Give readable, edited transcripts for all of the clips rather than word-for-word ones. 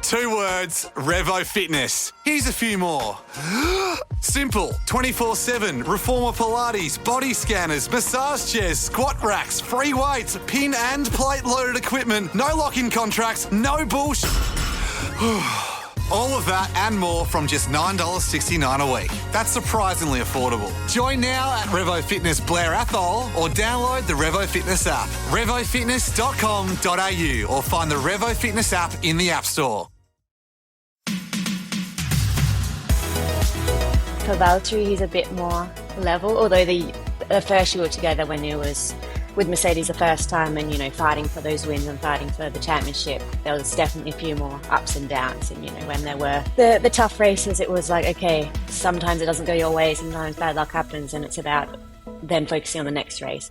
2 words, Revo Fitness. Here's a few more. Simple, 24/7, reformer Pilates, body scanners, massage chairs, squat racks, free weights, pin and plate loaded equipment, no lock-in contracts, no bullshit. All of that and more from just $9.69 a week. That's surprisingly affordable. Join now at Revo Fitness Blair Athol or download the Revo Fitness app. RevoFitness.com.au or find the Revo Fitness app in the App Store. For Valtteri, he's a bit more level, although the first year together when he was with Mercedes the first time and, fighting for those wins and fighting for the championship, there was definitely a few more ups and downs. And, when there were the tough races, it was like, okay, sometimes it doesn't go your way, sometimes bad luck happens, and it's about then focusing on the next race.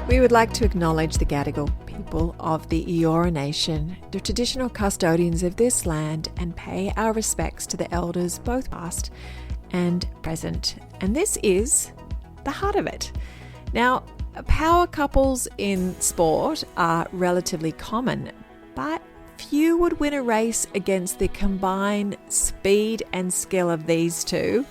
We would like to acknowledge the Gadigal people of the Eora Nation, the traditional custodians of this land, and pay our respects to the elders, both past and present. And this is the heart of it. Now, power couples in sport are relatively common, but few would win a race against the combined speed and skill of these two.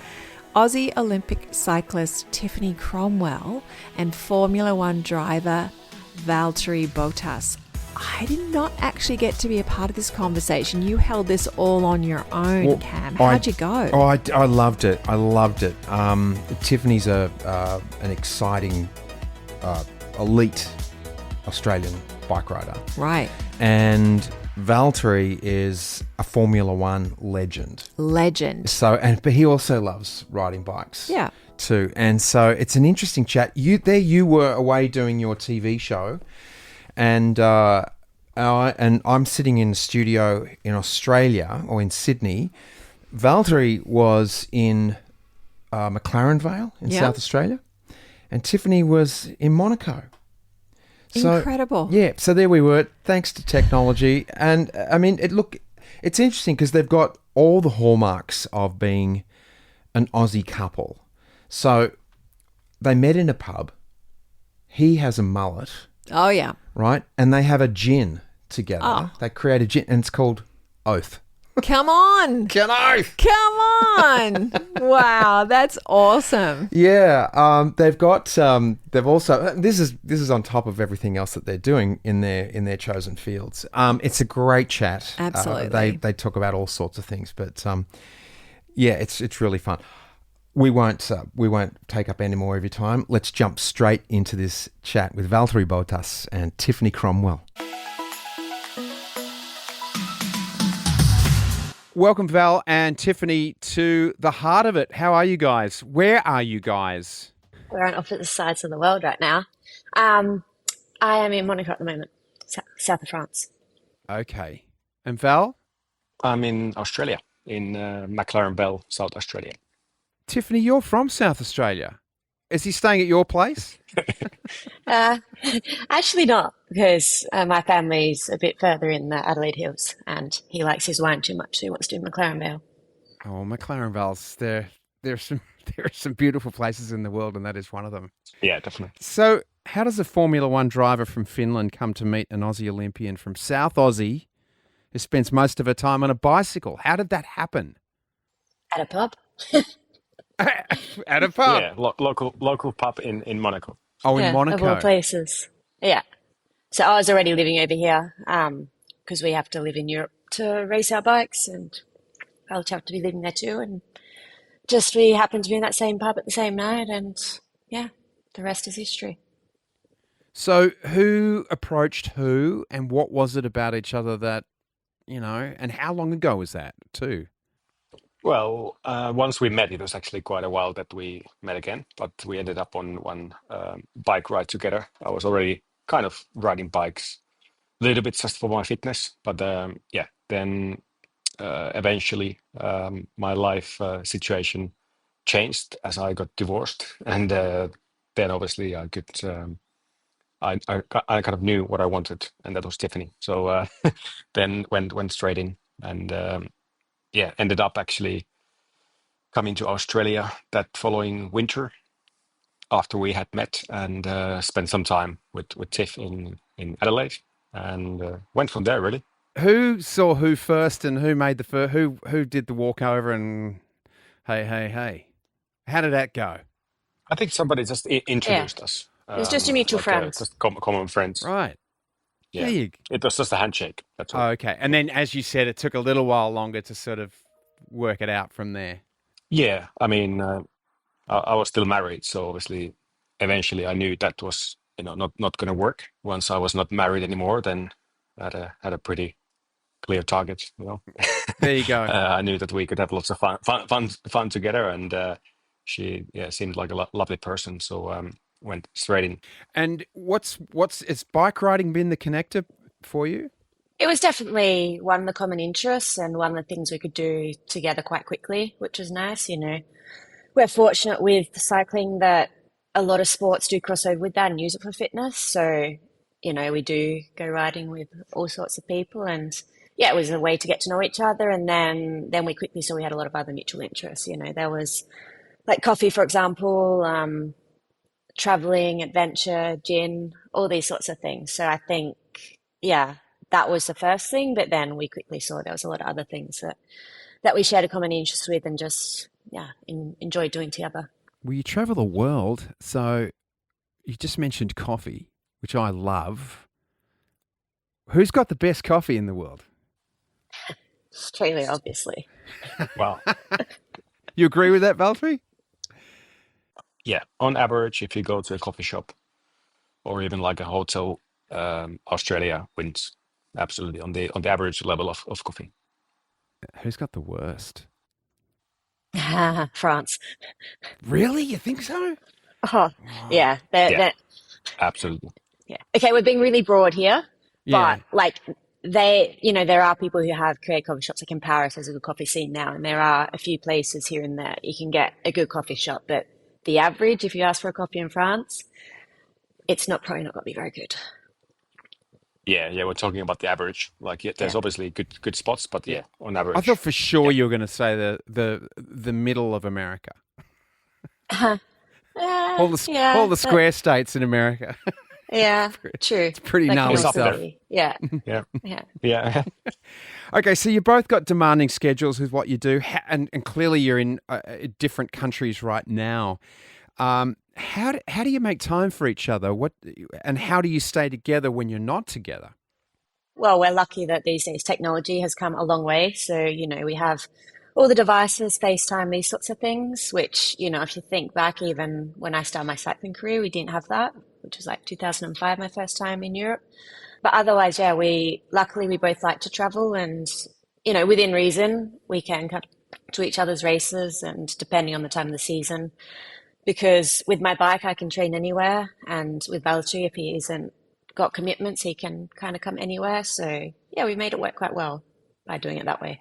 Aussie Olympic cyclist Tiffany Cromwell and Formula One driver Valtteri Bottas. I did not actually get to be a part of this conversation. You held this all on your own, Cam. How'd you go? I loved it. Tiffany's an exciting, elite Australian bike rider. Right. And Valtteri is a Formula One legend. But he also loves riding bikes. Yeah. Too. And so it's an interesting chat. You were away doing your TV show. And I'm sitting in the studio in Australia or in Sydney. Valtteri was in McLaren Vale in South Australia, and Tiffany was in Monaco. Incredible. Yeah, so there we were, thanks to technology. And I mean, it's interesting because they've got all the hallmarks of being an Aussie couple. So they met in a pub. He has a mullet. Oh, yeah. Right? And they have a gin together. Oh. They create a gin, and it's called Oath. Come on. Can Oath. Come on. Wow, that's awesome. Yeah. They've also, this is on top of everything else that they're doing in their chosen fields. It's a great chat. Absolutely. They talk about all sorts of things, but yeah, it's really fun. We won't take up any more of your time. Let's jump straight into this chat with Valtteri Bottas and Tiffany Cromwell. Welcome, Val and Tiffany, to the heart of it. How are you guys? Where are you guys? We're on opposite sides of the world right now. I am in Monaco at the moment, south of France. Okay. And Val? I'm in Australia, in McLaren Vale, South Australia. Tiffany, you're from South Australia. Is he staying at your place? Actually not, because my family's a bit further in the Adelaide Hills, and he likes his wine too much, so he wants to do McLaren Vale. Oh, McLaren Vale's there are some beautiful places in the world, and that is one of them. Yeah, definitely. So how does a Formula One driver from Finland come to meet an Aussie Olympian from South Aussie who spends most of her time on a bicycle? How did that happen? At a pub. At a pub? Yeah, local pub in Monaco. Oh, in Monaco. Of all places. Yeah. So I was already living over here because we have to live in Europe to race our bikes, and I'll have to be living there too. And just we happened to be in that same pub at the same night, and yeah, the rest is history. So who approached who, and what was it about each other that, and how long ago was that too? Well, once we met, it was actually quite a while that we met again, but we ended up on one bike ride together. I was already kind of riding bikes a little bit just for my fitness, but then eventually my life situation changed as I got divorced, and then obviously I could I kind of knew what I wanted, and that was Tiffany. So then went straight in, and ended up actually coming to Australia that following winter, after we had met and spent some time with Tiff in Adelaide, and went from there really. Who saw who first, and who made the first? Who did the walkover? And hey, how did that go? I think somebody just Yeah, introduced us, it was just a mutual friend. just common friends. Right. Yeah, There you it was just a handshake. That's all. Oh, okay. And then, as you said, it took a little while longer to sort of work it out from there. Yeah, I mean, I was still married, so obviously, eventually, I knew that was not going to work. Once I was not married anymore, then I had a pretty clear target. There you go. I knew that we could have lots of fun together, and she seemed like a lovely person, so went straight in. And has bike riding been the connector for you? It was definitely one of the common interests and one of the things we could do together quite quickly, which was nice. We're fortunate with cycling that a lot of sports do cross over with that and use it for fitness. So, we do go riding with all sorts of people, and yeah, it was a way to get to know each other. And then we quickly saw we had a lot of other mutual interests. There was like coffee, for example, traveling, adventure, gin, all these sorts of things. So I think, yeah, that was the first thing. But then we quickly saw there was a lot of other things that we shared a common interest with and just, enjoyed doing together. Well, you travel the world, so you just mentioned coffee, which I love. Who's got the best coffee in the world? Australia, obviously. Wow. You agree with that, Valtteri? Yeah, on average, if you go to a coffee shop or even like a hotel, Australia wins absolutely on the average level of coffee. Who's got the worst? France. Really? You think so? Oh, yeah. Yeah, absolutely. Yeah. Okay, we're being really broad here, Yeah. but like there are people who have created coffee shops. Like in Paris, there's a good coffee scene now, and there are a few places here and there you can get a good coffee shop. But the average, if you ask for a coffee in France, it's probably not going to be very good. Yeah, we're talking about the average. Like, there's Yeah. obviously good spots, but yeah, on average. I thought for sure you were going to say the middle of America. All the square states in America. Yeah, true. It's pretty That gnarly can also stuff. be- Yeah, Yeah, yeah. yeah. Okay, so you both got demanding schedules with what you do, and clearly you're in different countries right now. How do you make time for each other? And how do you stay together when you're not together? Well, we're lucky that these days technology has come a long way. So, we have all the devices, FaceTime, these sorts of things, which, if you think back, even when I started my cycling career, we didn't have that, which was like 2005, my first time in Europe. But otherwise, yeah, luckily we both like to travel and, within reason, we can come to each other's races and depending on the time of the season. Because with my bike, I can train anywhere. And with Valtteri, if he isn't got commitments, he can kind of come anywhere. So, yeah, we made it work quite well by doing it that way.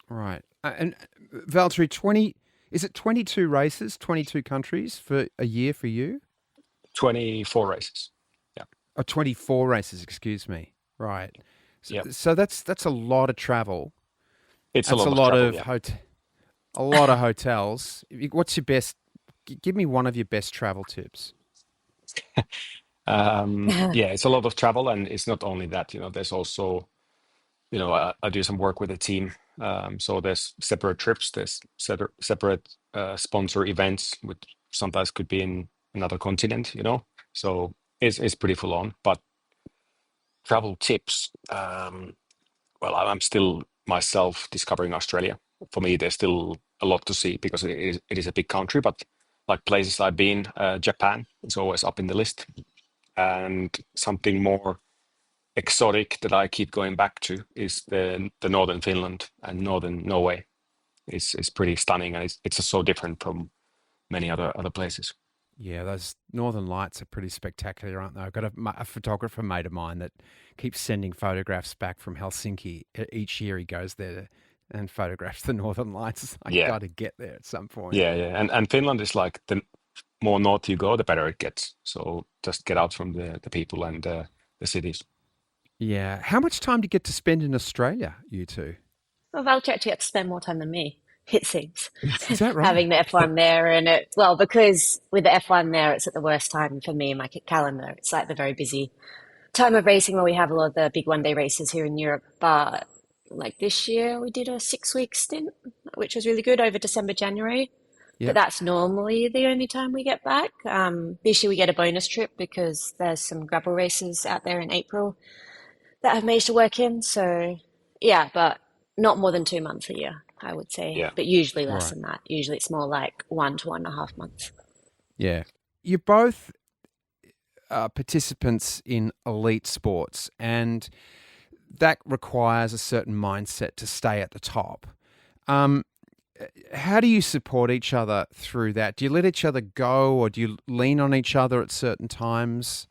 Right. And Valtteri, is it 22 races, 22 countries for a year for you? 24 races. Yeah. Oh, 24 races, excuse me. Right. Yeah. So that's a lot of travel. It's That's a lot of travel, yeah. a lot of hotels. What's your best? Give me one of your best travel tips. Yeah, it's a lot of travel, and it's not only that. There's also, I do some work with a team. So there's separate trips. There's separate sponsor events, which sometimes could be in another continent. So it's pretty full on. But travel tips. Well, I'm still myself discovering Australia. For me, there's still a lot to see because it is a big country. But like places I've been, Japan is always up in the list. And something more exotic that I keep going back to is the northern Finland and northern Norway. It's pretty stunning, and it's just so different from many other places. Yeah, those Northern Lights are pretty spectacular, aren't they? I've got a photographer mate of mine that keeps sending photographs back from Helsinki. Each year he goes there and photographs the Northern Lights. I Yeah. got to get there at some point. Yeah. And Finland is like the more north you go, the better it gets. So just get out from the people and the cities. Yeah. How much time do you get to spend in Australia, you two? Well, Valtteri actually had to spend more time than me. it seems. Is that right? Having the F1 there, and because with the F1 there, it's at the worst time for me in my calendar. It's like the very busy time of racing where we have a lot of the big one day races here in Europe. But like this year, we did a 6 week stint, which was really good over December, January. But Yep. that's normally the only time we get back. This year we get a bonus trip because there's some gravel races out there in April that have made to work in. So yeah, but not more than 2 months a year, I would say. Yeah. But usually less Right. than that. Usually it's more like 1 to 1.5 months. Yeah. You're both participants in elite sports, and that requires a certain mindset to stay at the top. How do you support each other through that? Do you let each other go, or do you lean on each other at certain times?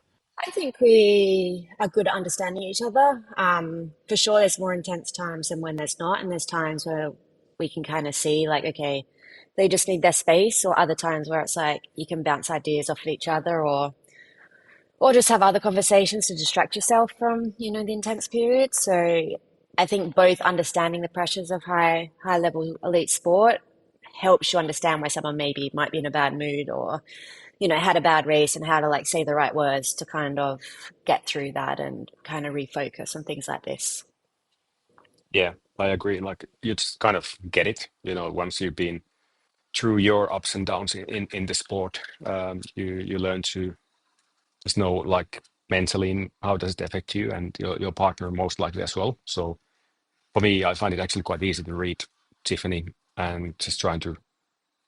I think we are good at understanding each other. For sure, there's more intense times than when there's not. And there's times where we can kind of see, like, okay, they just need their space, or other times where it's like you can bounce ideas off of each other, or just have other conversations to distract yourself from, the intense period. So I think both understanding the pressures of high level elite sport helps you understand why someone maybe might be in a bad mood, or had a bad race, and how to like say the right words to kind of get through that and kind of refocus on things like this. Yeah, I agree. Like you just kind of get it, once you've been through your ups and downs in the sport, you learn to just know like mentally how does it affect you and your partner most likely as well. So for me, I find it actually quite easy to read Tiffany and just trying to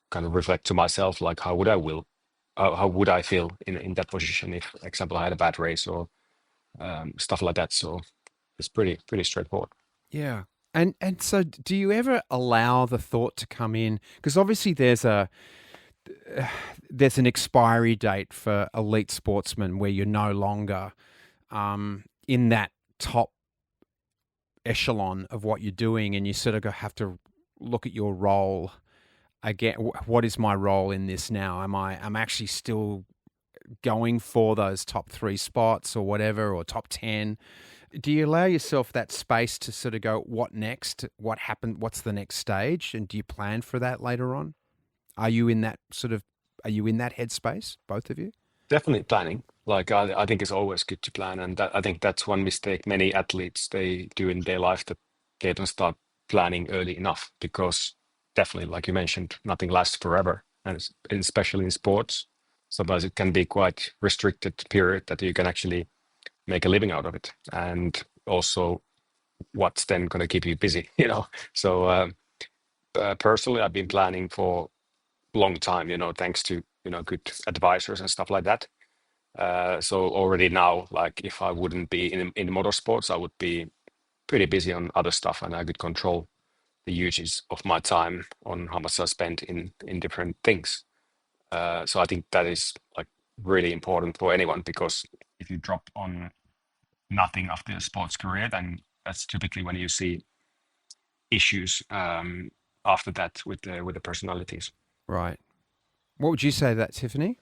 kind of reflect to myself, like how would I feel in that position if, for example, I had a bad race or stuff like that. So it's pretty straightforward. Yeah. And so do you ever allow the thought to come in? Because obviously there's an expiry date for elite sportsmen where you're no longer in that top echelon of what you're doing, and you sort of have to look at your role again. What is my role in this now? I'm actually still going for those top 3 spots or whatever, or top 10. Do you allow yourself that space to sort of go, what next? What happened? What's the next stage? And do you plan for that later on? Are you in that headspace, both of you? Definitely planning. Like I think it's always good to plan, and I think that's one mistake many athletes they do in their life, that they don't start planning early enough, because definitely, like you mentioned, nothing lasts forever, and especially in sports, sometimes it can be quite restricted period that you can actually make a living out of it, and also what's then going to keep you busy, So personally, I've been planning for a long time, thanks to good advisors and stuff like that. So already now, like if I wouldn't be in motorsports, I would be pretty busy on other stuff, and I could control the uses of my time on how much I spend in different things. So I think that is like really important for anyone, because if you drop on nothing after a sports career, then that's typically when you see issues after that with the personalities. Right. What would you say to that, Tiffany?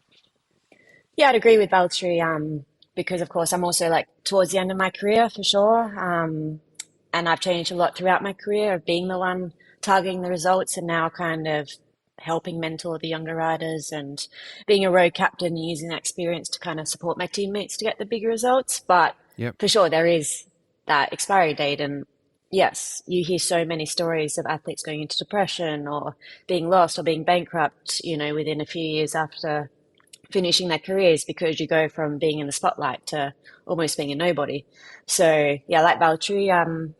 Yeah, I'd agree with Valtteri, because of course I'm also like towards the end of my career for sure. And I've changed a lot throughout my career of being the one targeting the results, and now kind of helping mentor the younger riders and being a road captain, using that experience to kind of support my teammates to get the bigger results. But Yep. for sure, there is that expiry date. And yes, you hear so many stories of athletes going into depression or being lost or being bankrupt, within a few years after finishing their careers, because you go from being in the spotlight to almost being a nobody. So yeah, like Valtteri,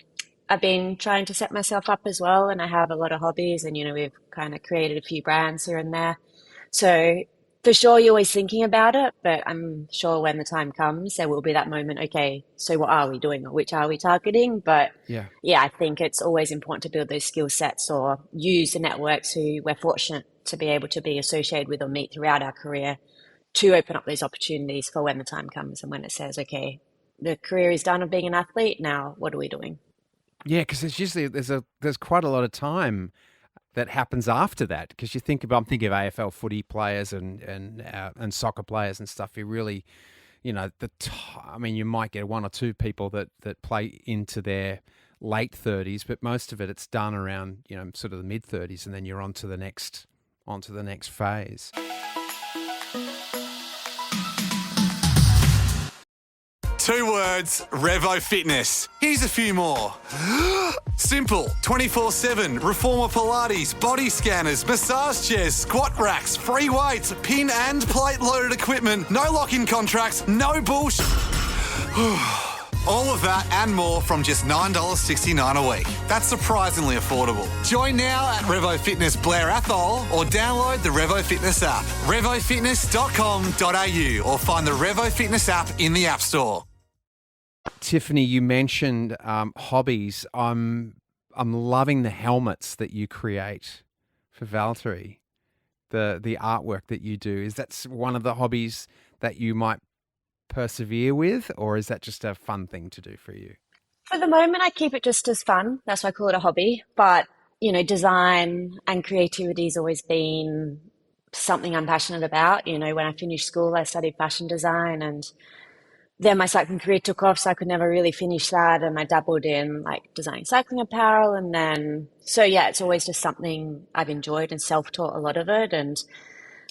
I've been trying to set myself up as well, and I have a lot of hobbies, and we've kind of created a few brands here and there. So for sure, you're always thinking about it, but I'm sure when the time comes, there will be that moment. Okay, so what are we doing, or which are we targeting? But Yeah. I think it's always important to build those skill sets or use the networks who we're fortunate to be able to be associated with or meet throughout our career, to open up those opportunities for when the time comes and when it says, okay, the career is done of being an athlete. Now, what are we doing? Yeah, because there's quite a lot of time that happens after that. Because I'm thinking of AFL footy players and soccer players and stuff. You really, you might get 1 or 2 people that play into their late 30s, but most of it's done around, sort of the mid 30s, and then you're on to the next phase. 2 words, Revo Fitness. Here's a few more. Simple, 24/7, reformer Pilates, body scanners, massage chairs, squat racks, free weights, pin and plate loaded equipment, no lock-in contracts, no bullshit. All of that and more from just $9.69 a week. That's surprisingly affordable. Join now at Revo Fitness Blair Athol or download the Revo Fitness app. RevoFitness.com.au or find the Revo Fitness app in the App Store. Tiffany, you mentioned hobbies. I'm loving the helmets that you create for Valtteri. The artwork that you do. Is that one of the hobbies that you might persevere with, or is that just a fun thing to do for you? For the moment, I keep it just as fun. That's why I call it a hobby. But, design and creativity has always been something I'm passionate about. When I finished school, I studied fashion design, and then my cycling career took off, so I could never really finish that. And I dabbled in designing cycling apparel. And then, it's always just something I've enjoyed and self-taught a lot of it. And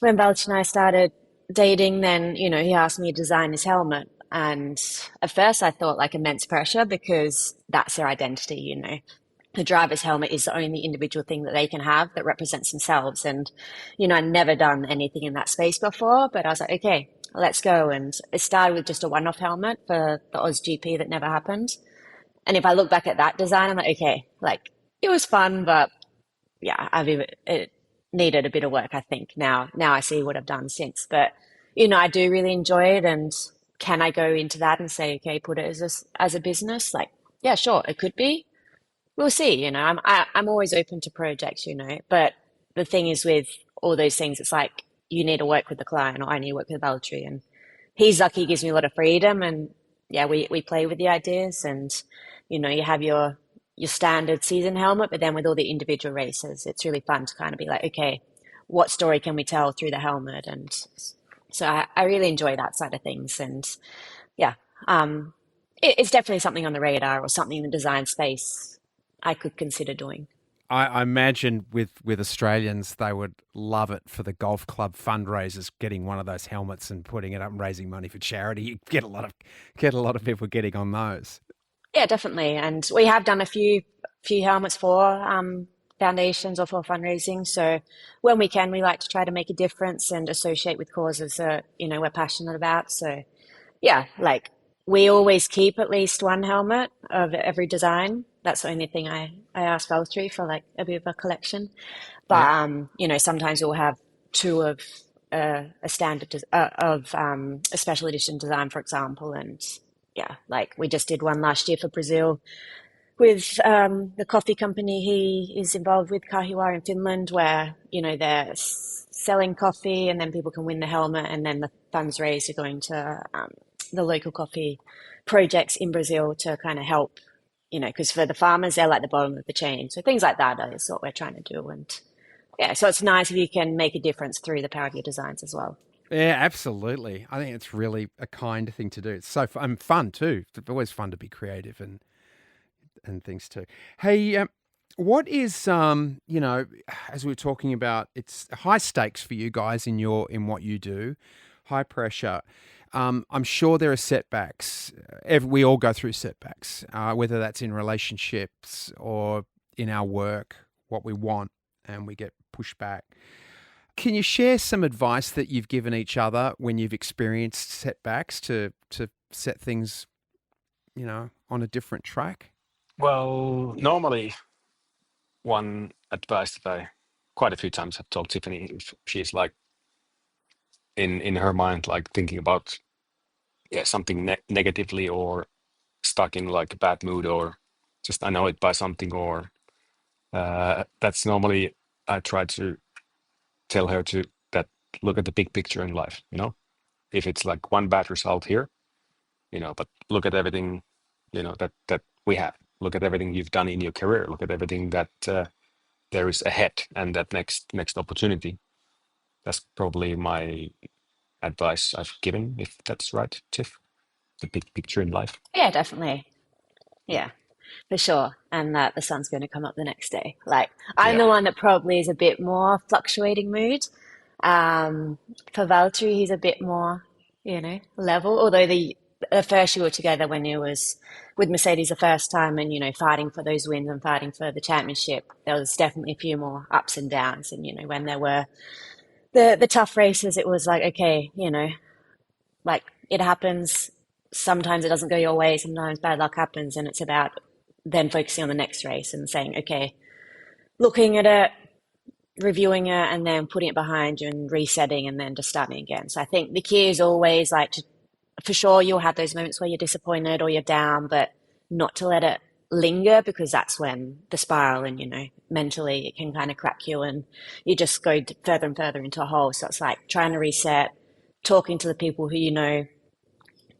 when Valtteri and I started dating, then, he asked me to design his helmet. And at first I thought immense pressure because that's their identity, The driver's helmet is the only individual thing that they can have that represents themselves. And, I'd never done anything in that space before, but I was like, okay, let's go. And it started with just a one-off helmet for the Aussie GP that never happened. And if I look back at that design, I'm like, okay, it was fun, but yeah, it needed a bit of work, I think. Now I see what I've done since. But, I do really enjoy it. And can I go into that and say, okay, put it as a business? Yeah, sure, it could be. We'll see, I'm always open to projects, But the thing is with all those things, it's you need to work with the client, or I need to work with Valtteri. And he's lucky, he gives me a lot of freedom. And yeah, we play with the ideas. And, you have your standard season helmet, but then with all the individual races, it's really fun to kind of be okay, what story can we tell through the helmet? And so I really enjoy that side of things. And yeah, it's definitely something on the radar, or something in the design space I could consider doing. I imagine with Australians, they would love it for the golf club fundraisers, getting one of those helmets and putting it up and raising money for charity. You get a lot of people getting on those. Yeah, definitely. And we have done a few helmets for foundations or for fundraising. So when we can, we like to try to make a difference and associate with causes that, we're passionate about. So yeah, we always keep at least one helmet of every design. That's the only thing I ask Valtteri for, a bit of a collection. But, sometimes we'll have 2 of a standard of a special edition design, for example. And yeah, we just did one last year for Brazil with the coffee company he is involved with, Kahiwa in Finland, where, they're selling coffee and then people can win the helmet, and then the funds raised are going to the local coffee projects in Brazil to kind of help, because for the farmers, they're the bottom of the chain. So things like that is what we're trying to do. And yeah, so it's nice if you can make a difference through the power of your designs as well. Yeah, absolutely. I think it's really a kind thing to do. It's so fun too. It's always fun to be creative and things too. Hey, what is as we were talking about, it's high stakes for you guys in what you do, high pressure. I'm sure there are setbacks. We all go through setbacks, whether that's in relationships or in our work, what we want, and we get pushed back. Can you share some advice that you've given each other when you've experienced setbacks to set things, on a different track? Well, normally one advice that I quite a few times have told Tiffany, if she's in her mind, thinking about something negatively, or stuck in a bad mood, or just annoyed by something, or that's normally I try to tell her to look at the big picture in life. If it's one bad result here, but look at everything, that we have. Look at everything you've done in your career. Look at everything that there is ahead, and that next opportunity. That's probably my advice I've given, if that's right, Tiff. The big picture in life. Yeah, definitely. Yeah. for sure. And that the sun's going to come up the next day. Like, I'm Yeah. the one that probably is a bit more fluctuating mood. Um, for Valtteri, he's a bit more, level. Although the first year we were together when he was with Mercedes the first time and, fighting for those wins and fighting for the championship, there was definitely a few more ups and downs. And, when there were the tough races, it was like, okay, like it happens. Sometimes it doesn't go your way. Sometimes bad luck happens. And it's about then focusing on the next race and saying, okay, looking at it, reviewing it, and then putting it behind you and resetting and then just starting again. So I think the key is always like for sure you'll have those moments where you're disappointed or you're down, but not to let it linger, because that's when the spiral and, mentally it can kind of crack you and you just go further and further into a hole. So it's like trying to reset, talking to the people who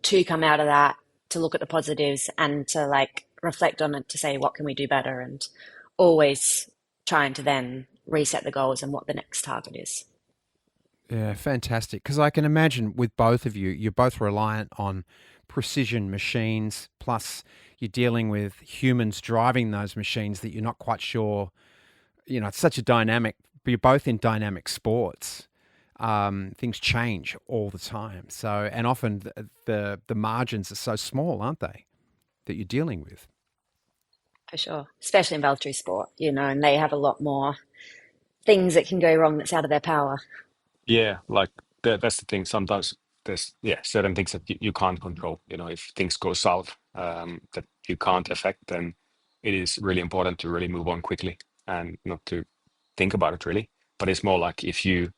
to come out of that, to look at the positives and to like reflect on it, to say, what can we do better? And always trying to then reset the goals and what the next target is. Yeah, fantastic. Because I can imagine with both of you, you're both reliant on precision machines, plus you're dealing with humans driving those machines that you're not quite sure, it's such a dynamic, but you're both in dynamic sports. Things change all the time. So, and often the margins are so small, aren't they, that you're dealing with? For sure. Especially in Valtteri sport, and they have a lot more things that can go wrong that's out of their power. Yeah, like that's the thing. Sometimes there's certain things that you can't control. If things go south that you can't affect, then it is really important to really move on quickly and not to think about it really. But it's more like if you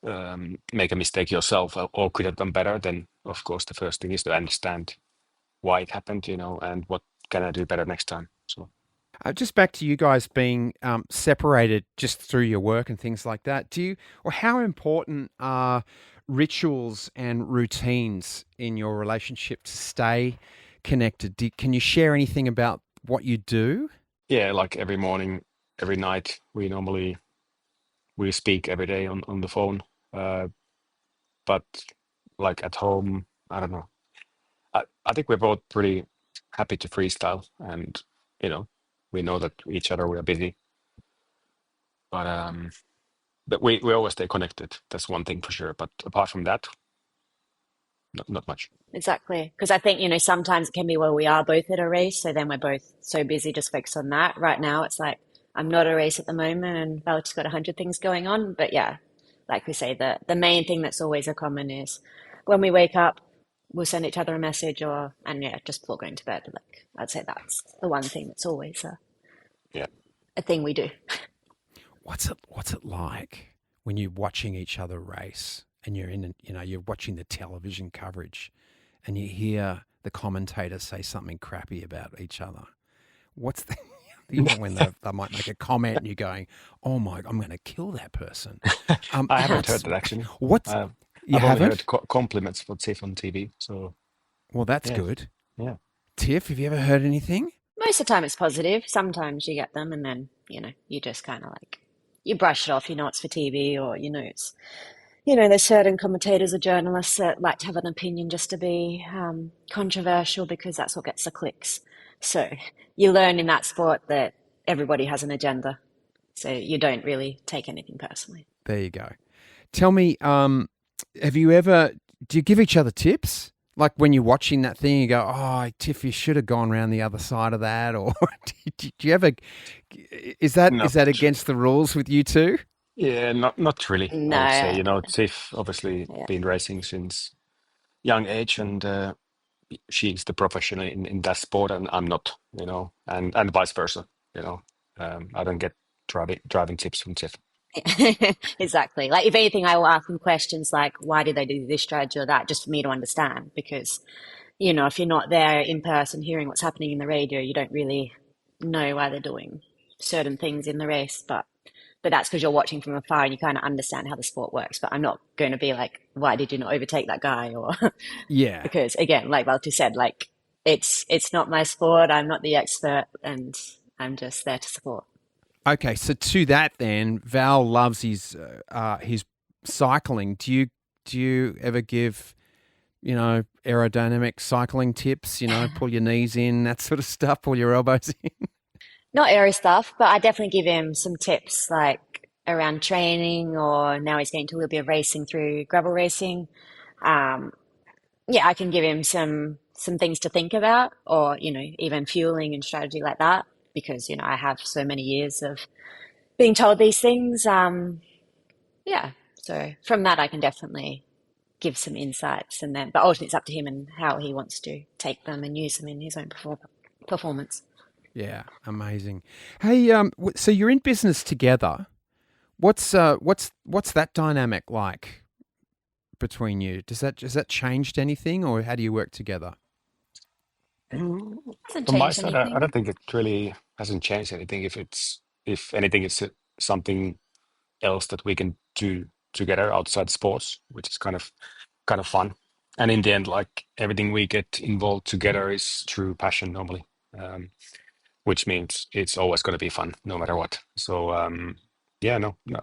make a mistake yourself or could have done better, then of course the first thing is to understand why it happened, and what can I do better next time. So. Just back to you guys being separated just through your work and things like that. Or how important are rituals and routines in your relationship to stay connected? Can you share anything about what you do? Yeah, like every morning, every night, we speak every day on the phone. But like at home, I don't know. I think we're both pretty happy to freestyle, and we know that each other we are busy, but we always stay connected. That's one thing for sure. But apart from that, not much. Exactly. Because I think, sometimes it can be where we are both at a race. So then we're both so busy just focused on that. Right now, it's like, I'm not at a race at the moment and Valtteri's got 100 things going on. But yeah, like we say, the main thing that's always a common is when we wake up, we'll send each other a message and just before going to bed. Like, I'd say that's the one thing that's always a thing we do. What's it like when you're watching each other race and you're watching the television coverage and you hear the commentators say something crappy about each other? What's the when they might make a comment and you're going, "Oh my, I'm going to kill that person." I haven't heard that actually. You I've haven't only heard compliments for Tiff on TV. So well, that's yeah. good. Yeah. Tiff, have you ever heard anything? Most of the time it's positive. Sometimes you get them and then, you just kind of like, you brush it off, it's for TV or, it's, there's certain commentators or journalists that like to have an opinion just to be controversial because that's what gets the clicks. So you learn in that sport that everybody has an agenda. So you don't really take anything personally. There you go. Tell me, do you give each other tips? Like when you're watching that thing, you go, "Oh, Tiff, you should have gone around the other side of that," or do you ever? Is that against the rules with you two? Yeah, not really. No. I would say, Tiff obviously been racing since young age, and she's the professional in that sport, and I'm not. And vice versa. I don't get driving tips from Tiff. Exactly. Like if anything, I will ask them questions like, why did they do this strategy or that, just for me to understand. Because, if you're not there in person hearing what's happening in the radio, you don't really know why they're doing certain things in the race. But that's because you're watching from afar and you kind of understand how the sport works. But I'm not going to be like, why did you not overtake that guy? Or yeah, because again, like Valtteri said, like it's not my sport. I'm not the expert, and I'm just there to support. Okay, so to that then, Val loves his cycling. Do you ever give aerodynamic cycling tips, pull your knees in, that sort of stuff, pull your elbows in? Not aero stuff, but I definitely give him some tips like around training, or now he's getting to a little bit of racing through gravel racing. Um, yeah, I can give him some things to think about, or even fueling and strategy like that, because I have so many years of being told these things. Yeah, so from that I can definitely give some insights, and then but ultimately it's up to him and how he wants to take them and use them in his own performance. Yeah, amazing. Hey, so you're in business together. What's that dynamic like between you? Has that changed anything, or how do you work together? Hasn't From my changed side, I anything. don't think it really hasn't changed anything. If anything, it's something else that we can do together outside sports, which is kind of fun. And in the end, like everything we get involved together is true passion normally, um, which means it's always going to be fun no matter what. So yeah, no, no.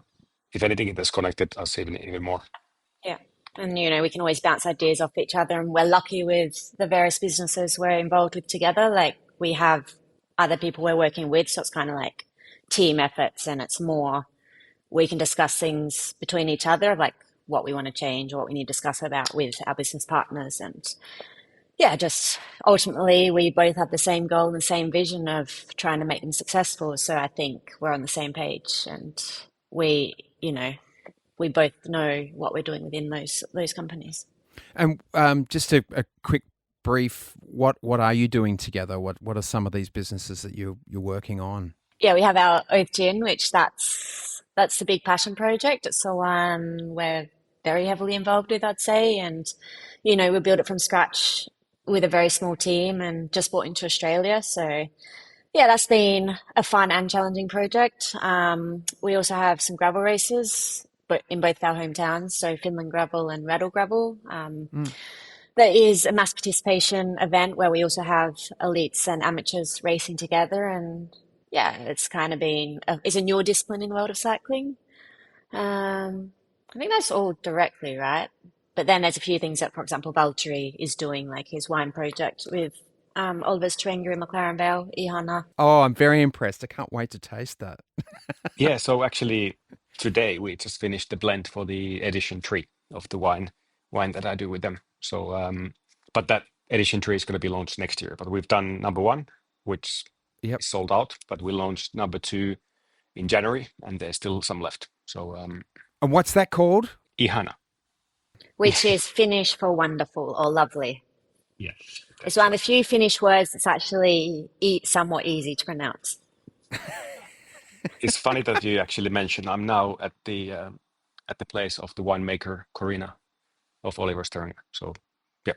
If anything, it has connected us even more. Yeah. And, we can always bounce ideas off each other. And we're lucky with the various businesses we're involved with together. Like, we have other people we're working with. So it's kind of like team efforts, and it's more we can discuss things between each other, like what we want to change or what we need to discuss about with our business partners. And yeah, just ultimately, we both have the same goal and the same vision of trying to make them successful. So I think we're on the same page, and we, we both know what we're doing within those companies. And just a quick brief, what are you doing together? What are some of these businesses that you're working on? Yeah, we have our Oath Gin, which that's the big passion project. It's the one we're very heavily involved with, I'd say. And, we built it from scratch with a very small team and just brought into Australia. So yeah, that's been a fun and challenging project. We also have some gravel races, but in both our hometowns, so Finland Gravel and Rattle Gravel. There is a mass participation event where we also have elites and amateurs racing together, and yeah, it's kind of it's a newer discipline in the world of cycling. I think that's all directly, right? But then there's a few things that, for example, Valtteri is doing, like his wine project with Oliver's Turenga in McLaren Vale, Ihana. Oh, I'm very impressed. I can't wait to taste that. Yeah, so actually today we just finished the blend for the edition 3 of the wine that I do with them. So but that edition 3 is going to be launched next year. But we've done number 1, which Yep. is sold out, but we launched number 2 in January, and there's still some left. So And what's that called? Ihana. Which is Finnish for wonderful or lovely. Yeah. It's one of the few Finnish words that's actually somewhat easy to pronounce. It's funny that you actually mentioned. I'm now at the place of the winemaker Corina of Oliver Sterling. So yeah.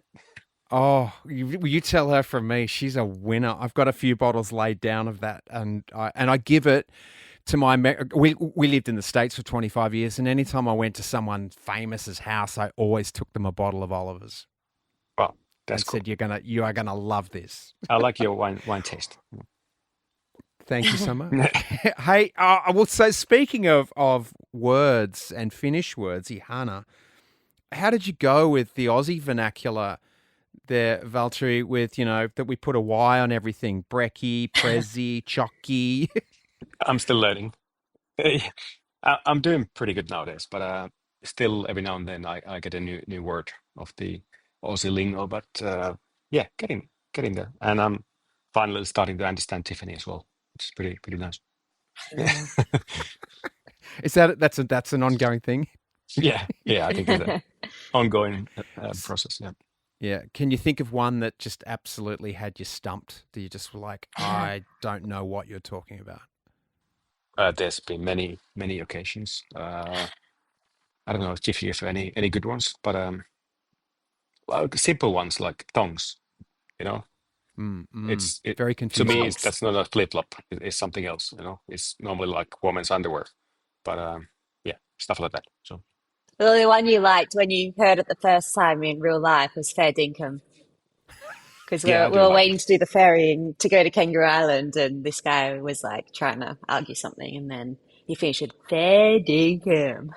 Oh, you tell her from me, she's a winner. I've got a few bottles laid down of that, and I give it to we lived in the States for 25 years, and anytime I went to someone famous's house, I always took them a bottle of Oliver's Well, that's and cool. said, you are gonna love this. I like your wine taste. Thank you so much. Hey, I will say, speaking of words and Finnish words, ihana, how did you go with the Aussie vernacular there, Valtteri, with, that we put a Y on everything? Brekkie, Prezi, Chokki. I'm still learning. I'm doing pretty good nowadays, but still every now and then I get a new word of the Aussie lingo. But yeah, getting there, and I'm finally starting to understand Tiffany as well, which is pretty nice. Is that's an ongoing thing? Yeah, I think it's an ongoing process. Yeah. Yeah. Can you think of one that just absolutely had you stumped? That you just were like, I don't know what you're talking about? There's been many occasions. I don't know if you have any good ones, but well, simple ones like tongs. You know, Very to me confusing. that's not a flip flop. It's something else. You know, it's normally like women's underwear, but yeah, stuff like that. So The only one you liked when you heard it the first time in real life was Fair Dinkum. Because yeah, I we do were like waiting it. to do the ferrying to go to Kangaroo Island, and this guy was like trying to argue something, and then he finished with Fair Dinkum.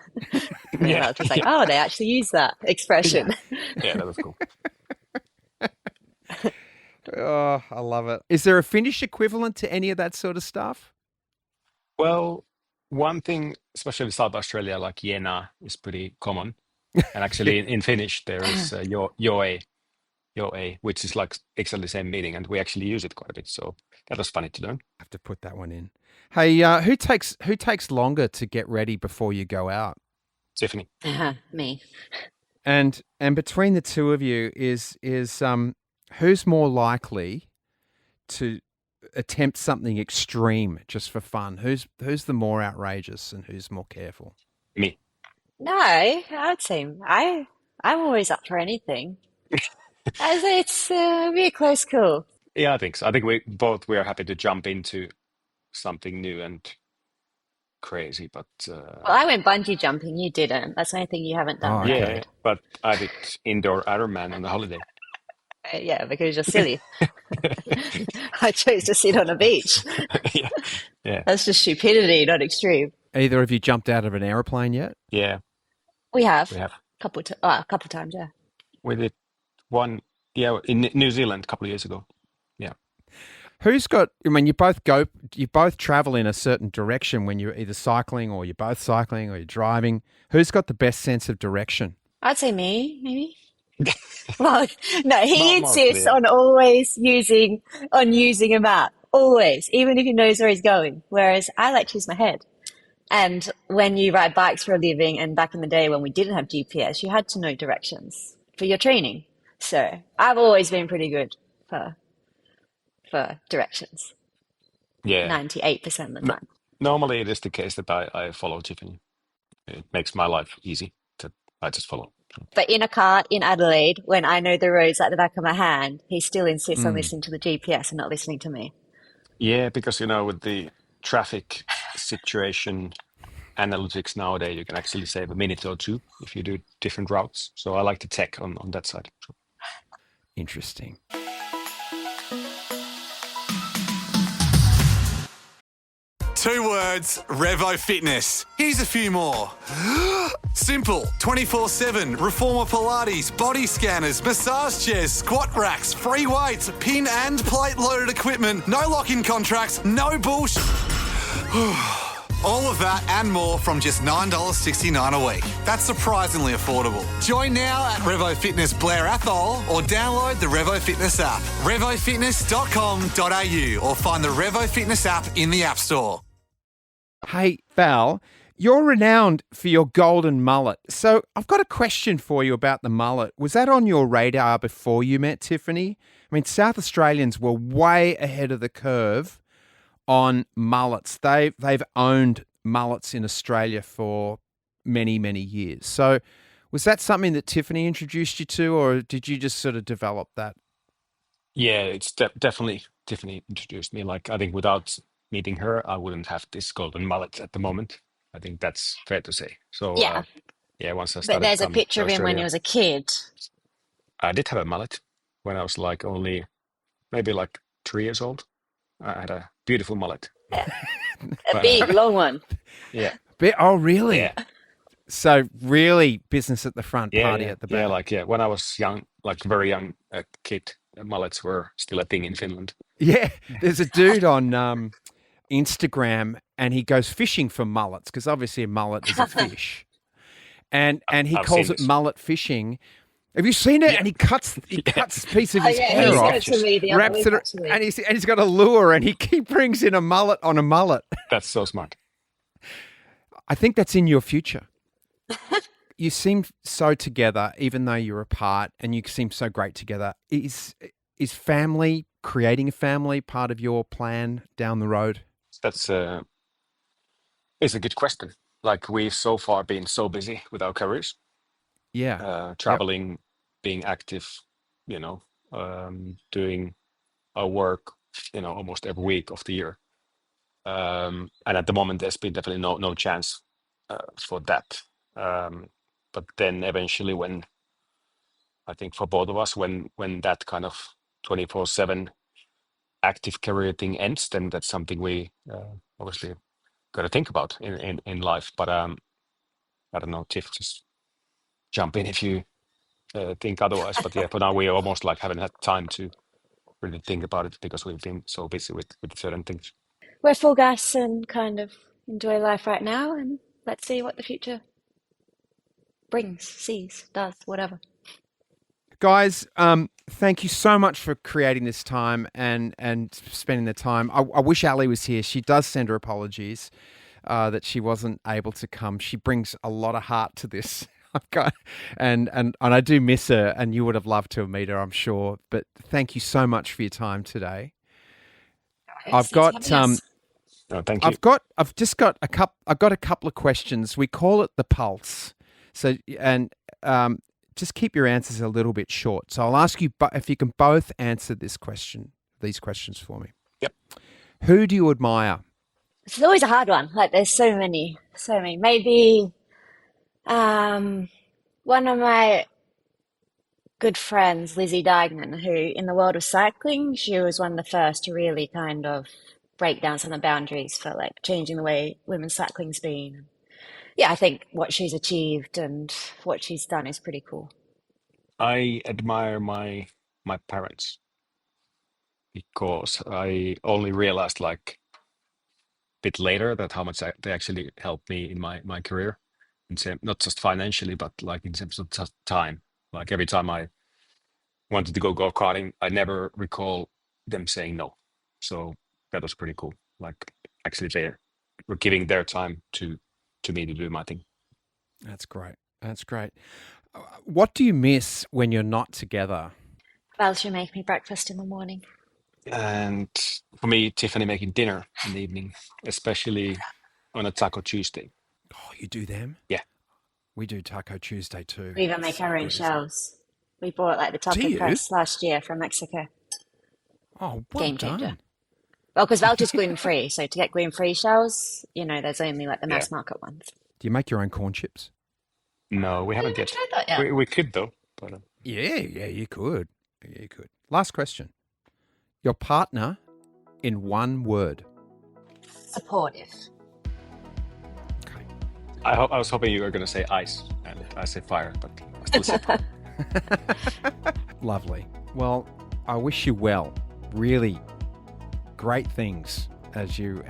And then Yeah, I was just like, yeah, oh, they actually use that yeah, expression. yeah. That was cool. Oh, I love it. Is there a Finnish equivalent to any of that sort of stuff? Well, one thing, especially in South Australia, like Jena is pretty common. And actually in Finnish, there is Joe, which is like exactly the same meaning. And we actually use it quite a bit. So that was funny to learn. I have to put that one in. Hey, who takes longer to get ready before you go out? Tiffany. Me. And between the two of you is who's more likely to attempt something extreme just for fun? Who's the more outrageous and who's more careful? Me. No, I'd say I'm always up for anything. As it's be a close call. Yeah, I think so. I think we are happy to jump into something new and crazy, but Well, I went bungee jumping. You didn't. That's the only thing you haven't done, Oh, right? okay. yeah, but I did indoor Ironman on the holiday. Yeah, because you're silly. I chose to sit on a beach. Yeah, yeah, That's just stupidity, not extreme. Either of you jumped out of an aeroplane yet? yeah. We have We have. a couple times, yeah. We did one, yeah, in New Zealand a couple of years ago. Yeah. Who's got? I mean, you both travel in a certain direction when you're either cycling or you're both cycling or you're driving. Who's got the best sense of direction? I'd say me, maybe. Well, no, he Mostly, insists yeah. on always using a map, always, even if he knows where he's going. Whereas I like to use my head. And when you ride bikes for a living, and back in the day when we didn't have GPS, you had to know directions for your training. So I've always been pretty good for directions, Yeah. 98% of the No, time. normally it is the case that I follow Tiffany. It makes my life easy that I just follow. So, But in a car in Adelaide, when I know the roads like the back of my hand, he still insists on Mm. listening to the GPS and not listening to me. yeah, because with the traffic situation analytics nowadays, you can actually save a minute or two if you do different routes. So I like the tech on that side. So, Interesting. 2 words, Revo Fitness. Here's a few more. Simple, 24/7, reformer Pilates, body scanners, massage chairs, squat racks, free weights, pin and plate loaded equipment, no lock-in contracts, no bullshit. All of that and more from just $9.69 a week. That's surprisingly affordable. Join now at Revo Fitness Blair Athol or download the Revo Fitness app. RevoFitness.com.au or find the Revo Fitness app in the App Store. Hey, Val, you're renowned for your golden mullet. So I've got a question for you about the mullet. Was that on your radar before you met Tiffany? I mean, South Australians were way ahead of the curve on mullets. They've owned mullets in Australia for many, many years. So was that something that Tiffany introduced you to, or did you just sort of develop that? yeah, it's definitely Tiffany introduced me. Like I think without meeting her, I wouldn't have this golden mullet at the moment. I think that's fair to say. So Yeah, yeah, once I but started there's a coming to picture of him when he Australia, was a kid. I did have a mullet when I was like only maybe like 3 years old. I had a beautiful mullet. Yeah, a But big, long one. yeah, Oh, really? yeah, So really business at the front, yeah, party yeah, at the yeah. back. Like yeah, when I was young, like very young kid, mullets were still a thing in Finland. Yeah, there's a dude on Instagram and he goes fishing for mullets because obviously a mullet is a fish. And he I've calls seen it this. mullet fishing. Have you seen it? Yeah. And he cuts a piece of Oh his yeah, hair he off, sent it to me the other wraps week it, actually. and he's got a lure, and he brings in a mullet on a mullet. That's so smart. I think that's in your future. You seem so together, even though you're apart, and you seem so great together. Is family, creating a family, part of your plan down the road? That's it's a good question. Like we've so far been so busy with our careers, Yeah. Yep. traveling, being active, doing our work, almost every week of the year. And at the moment, there's been definitely no chance for that. But then eventually, when I think for both of us, when that kind of 24/7 active career thing ends, then that's something we obviously got to think about in life. But I don't know, Tiff, just jump in if you think otherwise. But yeah, for now we almost like haven't had time to really think about it because we've been so busy with certain things. We're full gas and kind of enjoy life right now, and let's see what the future brings, sees, does, whatever. Guys, thank you so much for creating this time and spending the time. I wish Ali was here. She does send her apologies that she wasn't able to come. She brings a lot of heart to this. And I do miss her, and you would have loved to meet her, I'm sure. But thank you so much for your time today. I've got No, thank you. I've got a couple of questions. We call it the pulse. So just keep your answers a little bit short. So I'll ask you if you can both answer these questions for me. Yep. Who do you admire? It's always a hard one. Like there's so many. Maybe one of my good friends, Lizzie Dignan, who in the world of cycling, she was one of the first to really kind of break down some of the boundaries for like changing the way women's cycling's been. Yeah, I think what she's achieved and what she's done is pretty cool. I admire my parents because I only realized like a bit later that how much they actually helped me in my career, not just financially, but like in terms of just time. Like every time I wanted to go karting, I never recall them saying no. So that was pretty cool. Like actually they were giving their time to me to do my thing. That's great. What do you miss when you're not together? Val should make me breakfast in the morning. And for me, Tiffany making dinner in the evening, especially on a Taco Tuesday. Oh, you do them? Yeah. We do Taco Tuesday too. We even make our own shells. We bought like the taco press last year from Mexico. Oh, well Game changer. done. Well, because Valtteri's gluten-free, so to get gluten-free shells, there's only like the mass market ones. Do you make your own corn chips? No, we haven't yet. Tried that yet. We could though. But Yeah, you could. Yeah, you could. Last question. Your partner in one word. Supportive. Okay. I was hoping you were going to say ice, and I say fire, but I still said Lovely. Well, I wish you well. Really great things as you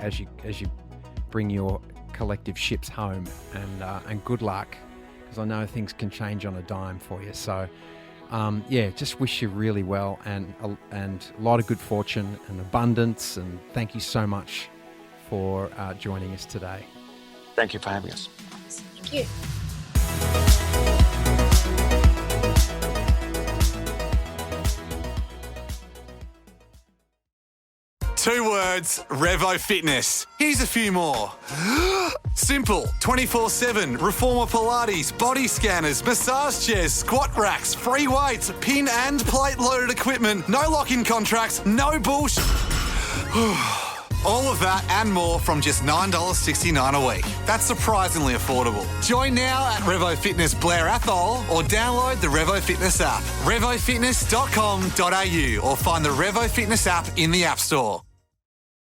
bring your collective ships home, and good luck, because I know things can change on a dime for you. So just wish you really well and a lot of good fortune and abundance, and thank you so much for joining us today. Thank you for having us. Thank you. Two words, Revo Fitness. Here's a few more. Simple, 24/7, reformer Pilates, body scanners, massage chairs, squat racks, free weights, pin and plate loaded equipment, no lock-in contracts, no bullshit. All of that and more from just $9.69 a week. That's surprisingly affordable. Join now at Revo Fitness Blair Athol or download the Revo Fitness app. RevoFitness.com.au or find the Revo Fitness app in the App Store.